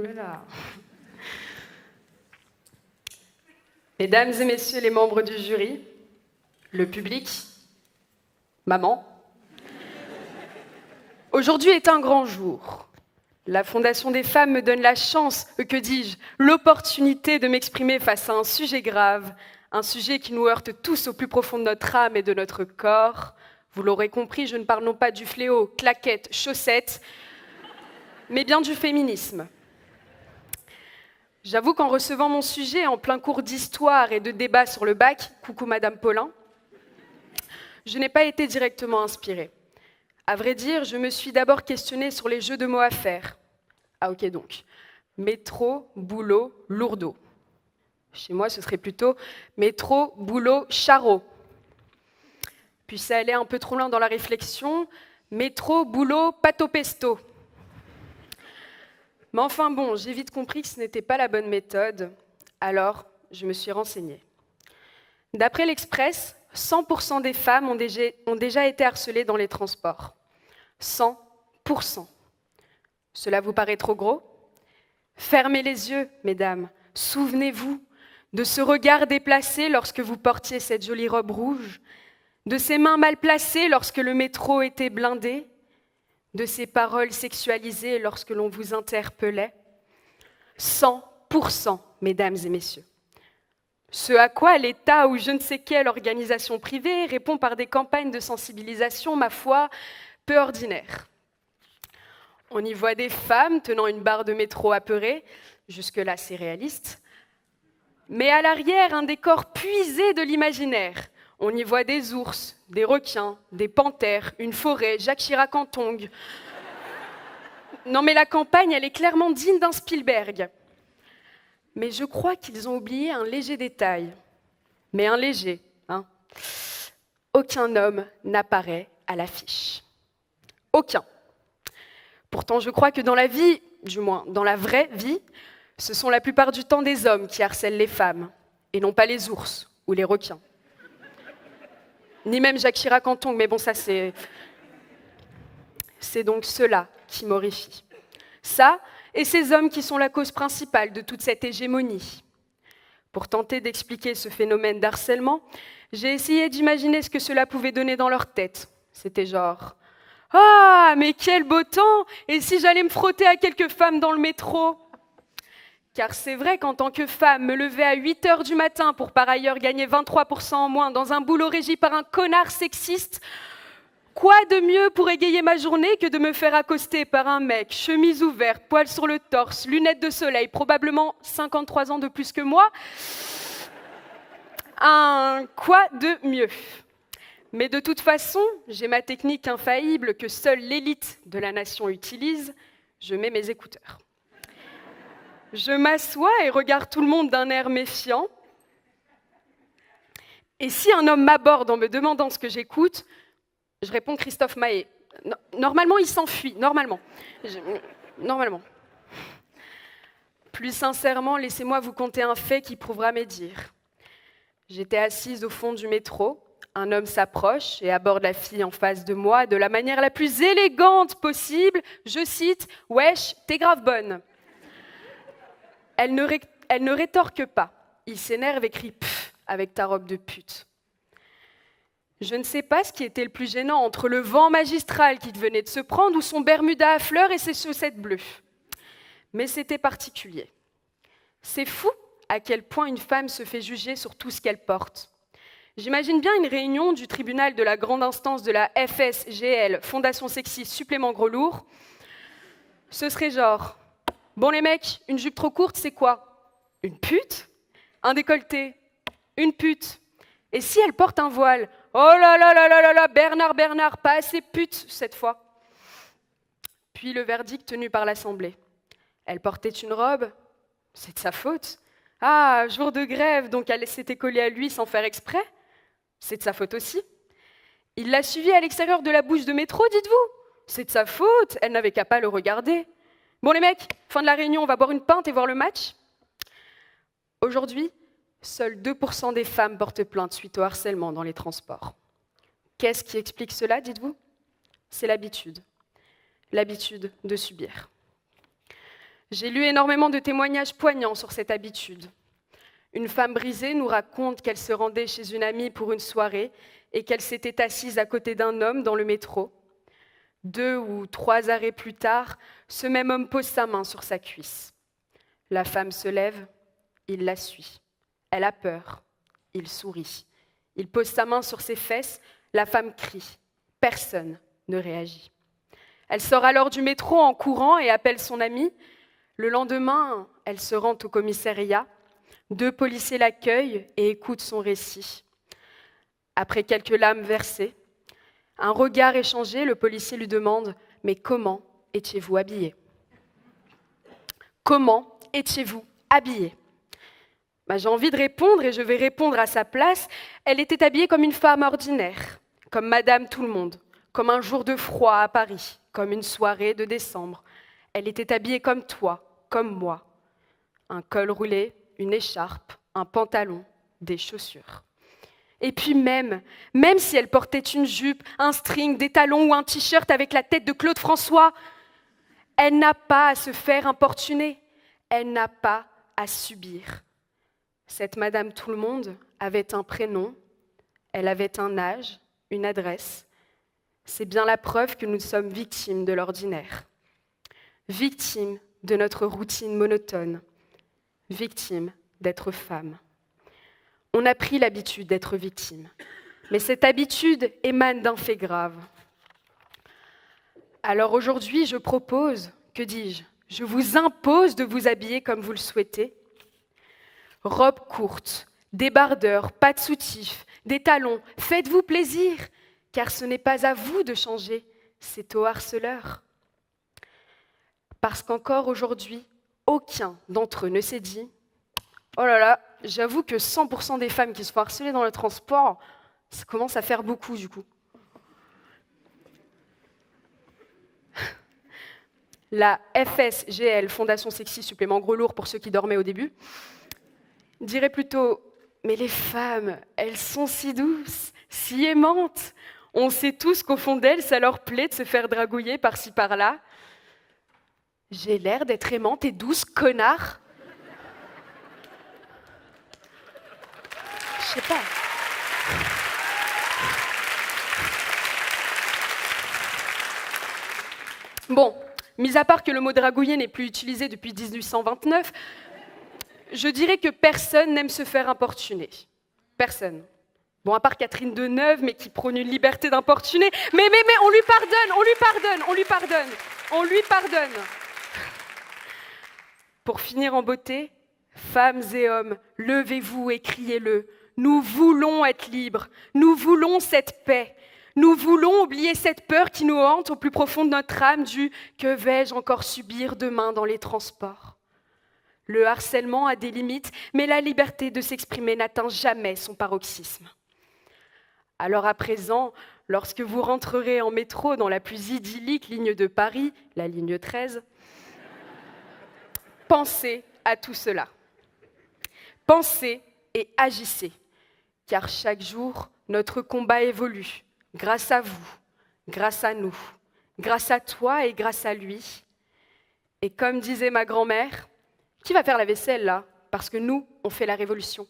Oulala. Mesdames et messieurs les membres du jury, le public, maman, aujourd'hui est un grand jour. La Fondation des femmes me donne la chance, que dis-je, l'opportunité de m'exprimer face à un sujet grave, un sujet qui nous heurte tous au plus profond de notre âme et de notre corps. Vous l'aurez compris, je ne parle non pas du fléau, claquettes, chaussettes, mais bien du féminisme. J'avoue qu'en recevant mon sujet en plein cours d'histoire et de débat sur le bac, coucou Madame Paulin, je n'ai pas été directement inspirée. À vrai dire, je me suis d'abord questionnée sur les jeux de mots à faire. Ah ok donc, métro, boulot, lourdeau. Chez moi, ce serait plutôt métro, boulot, charreau. Puis ça allait un peu trop loin dans la réflexion, métro, boulot, pâte au pesto. Mais enfin bon, j'ai vite compris que ce n'était pas la bonne méthode, alors je me suis renseignée. D'après l'Express, 100% des femmes ont déjà été harcelées dans les transports. 100%. Cela vous paraît trop gros ? Fermez les yeux, mesdames. Souvenez-vous de ce regard déplacé lorsque vous portiez cette jolie robe rouge, de ces mains mal placées lorsque le métro était blindé, de ces paroles sexualisées lorsque l'on vous interpellait. 100%, mesdames et messieurs. Ce à quoi l'État ou je ne sais quelle organisation privée répond par des campagnes de sensibilisation, ma foi, peu ordinaires. On y voit des femmes tenant une barre de métro apeurée, jusque-là c'est réaliste, mais à l'arrière, un décor puisé de l'imaginaire. On y voit des ours, des requins, des panthères, une forêt, Jacques Chirac en tongs. Non mais la campagne, elle est clairement digne d'un Spielberg. Mais je crois qu'ils ont oublié un léger détail. Mais un léger, hein. Aucun homme n'apparaît à l'affiche. Aucun. Pourtant, je crois que dans la vie, du moins dans la vraie vie, ce sont la plupart du temps des hommes qui harcèlent les femmes, et non pas les ours ou les requins. Ni même Jacques Chirac en tongs, mais bon, ça c'est donc cela qui m'horrifie. Ça, et ces hommes qui sont la cause principale de toute cette hégémonie. Pour tenter d'expliquer ce phénomène d'harcèlement, j'ai essayé d'imaginer ce que cela pouvait donner dans leur tête. C'était genre « Ah, mais quel beau temps! Et si j'allais me frotter à quelques femmes dans le métro ?» Car c'est vrai qu'en tant que femme, me lever à 8 heures du matin pour par ailleurs gagner 23% en moins dans un boulot régi par un connard sexiste, quoi de mieux pour égayer ma journée que de me faire accoster par un mec, chemise ouverte, poils sur le torse, lunettes de soleil, probablement 53 ans de plus que moi. Quoi de mieux ? Mais de toute façon, j'ai ma technique infaillible que seule l'élite de la nation utilise, je mets mes écouteurs. Je m'assois et regarde tout le monde d'un air méfiant. Et si un homme m'aborde en me demandant ce que j'écoute, je réponds Christophe Maé. Normalement, il s'enfuit, normalement. Normalement. Plus sincèrement, laissez-moi vous conter un fait qui prouvera mes dires. J'étais assise au fond du métro. Un homme s'approche et aborde la fille en face de moi de la manière la plus élégante possible. Je cite « Wesh, t'es grave bonne ». Elle ne rétorque pas. Il s'énerve et crie « Pfff » avec ta robe de pute. Je ne sais pas ce qui était le plus gênant entre le vent magistral qui venait de se prendre ou son bermuda à fleurs et ses chaussettes bleues. Mais c'était particulier. C'est fou à quel point une femme se fait juger sur tout ce qu'elle porte. J'imagine bien une réunion du tribunal de la grande instance de la FSGL, Fondation Sexiste Supplément Gros Lourd. Ce serait genre... Bon les mecs, une jupe trop courte, c'est quoi ? Une pute ? Un décolleté ? Une pute ? Et si elle porte un voile ? Oh là là là là là là, Bernard, pas assez pute cette fois. Puis le verdict tenu par l'Assemblée. Elle portait une robe ? C'est de sa faute. Ah, jour de grève, donc elle s'était collée à lui sans faire exprès ? C'est de sa faute aussi. Il l'a suivie à l'extérieur de la bouche de métro, dites-vous ? C'est de sa faute, elle n'avait qu'à pas le regarder. Bon les mecs, fin de la réunion, on va boire une pinte et voir le match. Aujourd'hui, seuls 2% des femmes portent plainte suite au harcèlement dans les transports. Qu'est-ce qui explique cela, dites-vous ? C'est l'habitude. L'habitude de subir. J'ai lu énormément de témoignages poignants sur cette habitude. Une femme brisée nous raconte qu'elle se rendait chez une amie pour une soirée et qu'elle s'était assise à côté d'un homme dans le métro. 2 ou 3 arrêts plus tard, ce même homme pose sa main sur sa cuisse. La femme se lève, il la suit. Elle a peur, il sourit. Il pose sa main sur ses fesses, la femme crie. Personne ne réagit. Elle sort alors du métro en courant et appelle son amie. Le lendemain, elle se rend au commissariat. 2 policiers l'accueillent et écoutent son récit. Après quelques larmes versées, un regard échangé, le policier lui demande « Mais comment étiez-vous habillé ?» Comment étiez-vous habillé ? J'ai envie de répondre et je vais répondre à sa place. Elle était habillée comme une femme ordinaire, comme Madame Tout-le-Monde, comme un jour de froid à Paris, comme une soirée de décembre. Elle était habillée comme toi, comme moi. Un col roulé, une écharpe, un pantalon, des chaussures. Et puis même si elle portait une jupe, un string, des talons ou un t-shirt avec la tête de Claude François, elle n'a pas à se faire importuner, elle n'a pas à subir. Cette Madame Tout-le-Monde avait un prénom, elle avait un âge, une adresse. C'est bien la preuve que nous sommes victimes de l'ordinaire, victimes de notre routine monotone, victimes d'être femmes. On a pris l'habitude d'être victime, mais cette habitude émane d'un fait grave. Alors aujourd'hui, je propose, que dis-je, je vous impose de vous habiller comme vous le souhaitez. Robe courte, débardeur, pas de soutif, des talons, faites-vous plaisir, car ce n'est pas à vous de changer, c'est au harceleur. Parce qu'encore aujourd'hui, aucun d'entre eux ne s'est dit « Oh là là, j'avoue que 100% des femmes qui se font harceler dans le transport, ça commence à faire beaucoup du coup. » La FSGL, Fondation Sexy Supplément Gros Lourd pour ceux qui dormaient au début, dirait plutôt « Mais les femmes, elles sont si douces, si aimantes. On sait tous qu'au fond d'elles, ça leur plaît de se faire dragouiller par-ci par-là. J'ai l'air d'être aimante et douce, connard. » Je sais pas. Bon, mis à part que le mot dragouiller n'est plus utilisé depuis 1829, je dirais que personne n'aime se faire importuner. Personne. Bon, à part Catherine Deneuve, mais qui prône une liberté d'importuner. Mais on lui pardonne. Pour finir en beauté, femmes et hommes, levez-vous et criez-le. Nous voulons être libres, nous voulons cette paix, nous voulons oublier cette peur qui nous hante au plus profond de notre âme du « que vais-je encore subir demain dans les transports ?» Le harcèlement a des limites, mais la liberté de s'exprimer n'atteint jamais son paroxysme. Alors à présent, lorsque vous rentrerez en métro dans la plus idyllique ligne de Paris, la ligne 13, pensez à tout cela. Pensez et agissez, car chaque jour, notre combat évolue, grâce à vous, grâce à nous, grâce à toi et grâce à lui. Et comme disait ma grand-mère, qui va faire la vaisselle là? Parce que nous, on fait la révolution.